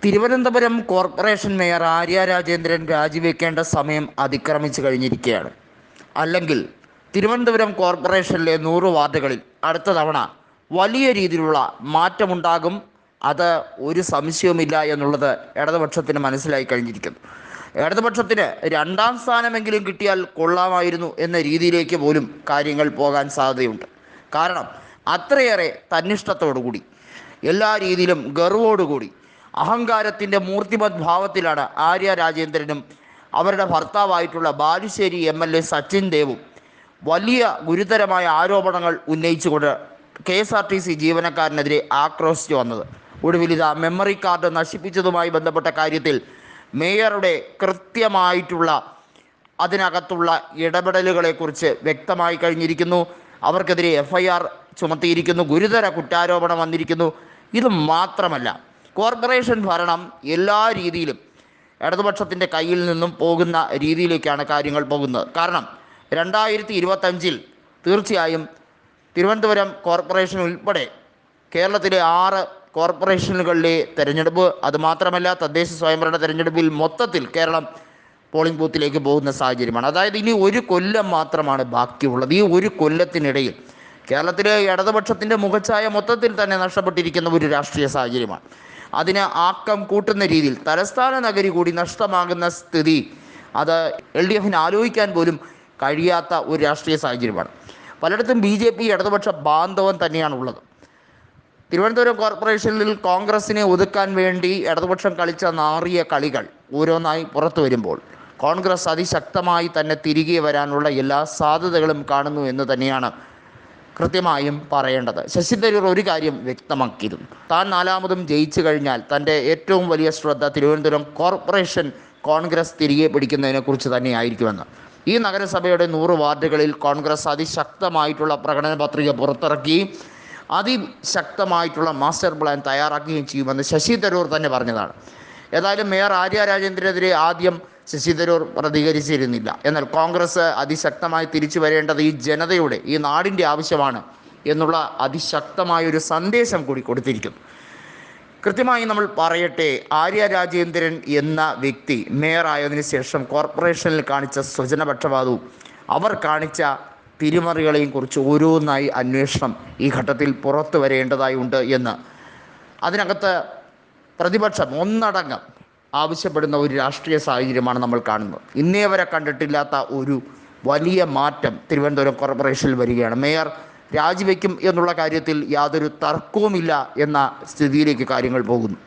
Thiruvananthapuram corporation mayor Arya Rajendran രാജിവെക്കേണ്ട സമയം അതിക്രമിച്ചു കഴിഞ്ഞിരിക്കുകയാണ്. അല്ലെങ്കിൽ തിരുവനന്തപുരം കോർപ്പറേഷനിലെ 100 വാർഡുകളിൽ അടുത്ത തവണ വലിയ രീതിയിലുള്ള മാറ്റമുണ്ടാകും. അത് ഒരു സംശയവുമില്ല എന്നുള്ളത് ഇടതുപക്ഷത്തിന് മനസ്സിലായി കഴിഞ്ഞിരിക്കുന്നു. ഇടതുപക്ഷത്തിന് 2ാം സ്ഥാനമെങ്കിലും കിട്ടിയാൽ കൊള്ളാമായിരുന്നു എന്ന രീതിയിലേക്ക് പോലും കാര്യങ്ങൾ പോകാൻ സാധ്യതയുണ്ട്. കാരണം അത്രയേറെ തന്നിഷ്ടത്തോടുകൂടി, എല്ലാ രീതിയിലും ഗർവോടുകൂടി, അഹങ്കാരത്തിൻ്റെ മൂർത്തിമത് ഭാവത്തിലാണ് ആര്യ രാജേന്ദ്രനും അവരുടെ ഭർത്താവായിട്ടുള്ള ബാലുശ്ശേരി MLA സച്ചിൻ ദേവും വലിയ ഗുരുതരമായ ആരോപണങ്ങൾ ഉന്നയിച്ചുകൊണ്ട് KSRTC ജീവനക്കാരനെതിരെ ആക്രോശിച്ചു വന്നത്. ഒടുവിൽ ഇതാ മെമ്മറി കാർഡ് നശിപ്പിച്ചതുമായി ബന്ധപ്പെട്ട കാര്യത്തിൽ മേയറുടെ കൃത്യമായിട്ടുള്ള അതിനകത്തുള്ള ഇടപെടലുകളെക്കുറിച്ച് വ്യക്തമായി കഴിഞ്ഞിരിക്കുന്നു. അവർക്കെതിരെ FIR ചുമത്തിയിരിക്കുന്നു. ഗുരുതര കുറ്റാരോപണം വന്നിരിക്കുന്നു. ഇത് മാത്രമല്ല, കോർപ്പറേഷൻ ഭരണം എല്ലാ രീതിയിലും ഇടതുപക്ഷത്തിൻ്റെ കയ്യിൽ നിന്നും പോകുന്ന രീതിയിലേക്കാണ് കാര്യങ്ങൾ പോകുന്നത്. കാരണം 2025 തീർച്ചയായും തിരുവനന്തപുരം കോർപ്പറേഷൻ ഉൾപ്പെടെ കേരളത്തിലെ 6 കോർപ്പറേഷനുകളിലെ തെരഞ്ഞെടുപ്പ്, അതുമാത്രമല്ല തദ്ദേശ സ്വയംഭരണ തെരഞ്ഞെടുപ്പിൽ മൊത്തത്തിൽ കേരളം പോളിംഗ് ബൂത്തിലേക്ക് പോകുന്ന സാഹചര്യമാണ്. അതായത് ഇനി ഒരു കൊല്ലം മാത്രമാണ് ബാക്കിയുള്ളത്. ഈ ഒരു കൊല്ലത്തിനിടയിൽ കേരളത്തിലെ ഇടതുപക്ഷത്തിൻ്റെ മുഖച്ഛായ മൊത്തത്തിൽ തന്നെ നഷ്ടപ്പെട്ടിരിക്കുന്ന ഒരു രാഷ്ട്രീയ സാഹചര്യമാണ്. അതിന് ആക്കം കൂട്ടുന്ന രീതിയിൽ തലസ്ഥാന നഗരി കൂടി നഷ്ടമാകുന്ന സ്ഥിതി, അത് LDFന് ആലോചിക്കാൻ പോലും കഴിയാത്ത ഒരു രാഷ്ട്രീയ സാഹചര്യമാണ്. പലയിടത്തും BJP ഇടതുപക്ഷ ബാന്ധവം തന്നെയാണുള്ളത്. തിരുവനന്തപുരം കോർപ്പറേഷനിൽ കോൺഗ്രസിനെ ഒതുക്കാൻ വേണ്ടി ഇടതുപക്ഷം കളിച്ച നാറിയ കളികൾ ഓരോന്നായി പുറത്തു വരുമ്പോൾ കോൺഗ്രസ് അതിശക്തമായി തന്നെ തിരികെ വരാനുള്ള എല്ലാ സാധ്യതകളും കാണുന്നു എന്ന് തന്നെയാണ് കൃത്യമായും പറയേണ്ടത്. ശശി തരൂർ ഒരു കാര്യം വ്യക്തമാക്കിയിരുന്നു. താൻ 4ാമതും ജയിച്ചു കഴിഞ്ഞാൽ തൻ്റെ ഏറ്റവും വലിയ ശ്രദ്ധ തിരുവനന്തപുരം കോർപ്പറേഷൻ കോൺഗ്രസ് തിരികെ പിടിക്കുന്നതിനെക്കുറിച്ച് തന്നെയായിരിക്കുമെന്ന്. ഈ നഗരസഭയുടെ 100 വാർഡുകളിൽ കോൺഗ്രസ് അതിശക്തമായിട്ടുള്ള പ്രകടന പത്രിക പുറത്തിറക്കുകയും അതിശക്തമായിട്ടുള്ള മാസ്റ്റർ പ്ലാൻ തയ്യാറാക്കുകയും ചെയ്യുമെന്ന് ശശി തരൂർ തന്നെ പറഞ്ഞതാണ്. ഏതായാലും മേയർ ആര്യ രാജേന്ദ്രനെതിരെ ആദ്യം ശശി തരൂർ പ്രതികരിച്ചിരുന്നില്ല. എന്നാൽ കോൺഗ്രസ് അതിശക്തമായി തിരിച്ചു വരേണ്ടത് ഈ ജനതയുടെ, ഈ നാടിൻ്റെ ആവശ്യമാണ് എന്നുള്ള അതിശക്തമായൊരു സന്ദേശം കൂടി കൊടുത്തിരിക്കുന്നു. കൃത്യമായി നമ്മൾ പറയട്ടെ, ആര്യ രാജേന്ദ്രൻ എന്ന വ്യക്തി മേയറായതിനു ശേഷം കോർപ്പറേഷനിൽ കാണിച്ച സ്വജനപക്ഷപാതവും അവർ കാണിച്ച തിരിമറികളെയും കുറിച്ച് ഓരോന്നായി അന്വേഷണം ഈ ഘട്ടത്തിൽ പുറത്തു വരേണ്ടതായുണ്ട് എന്ന് അതിനകത്ത് പ്രതിപക്ഷം ഒന്നടങ്കം ആവശ്യപ്പെടുന്ന ഒരു രാഷ്ട്രീയ സാഹചര്യമാണ് നമ്മൾ കാണുന്നത്. ഇന്നേ വരെ കണ്ടിട്ടില്ലാത്ത ഒരു വലിയ മാറ്റം തിരുവനന്തപുരം കോർപ്പറേഷനിൽ വരികയാണ്. മേയർ രാജിവെക്കും എന്നുള്ള കാര്യത്തിൽ യാതൊരു തർക്കവുമില്ല എന്ന സ്ഥിതിയിലേക്ക് കാര്യങ്ങൾ പോകുന്നു.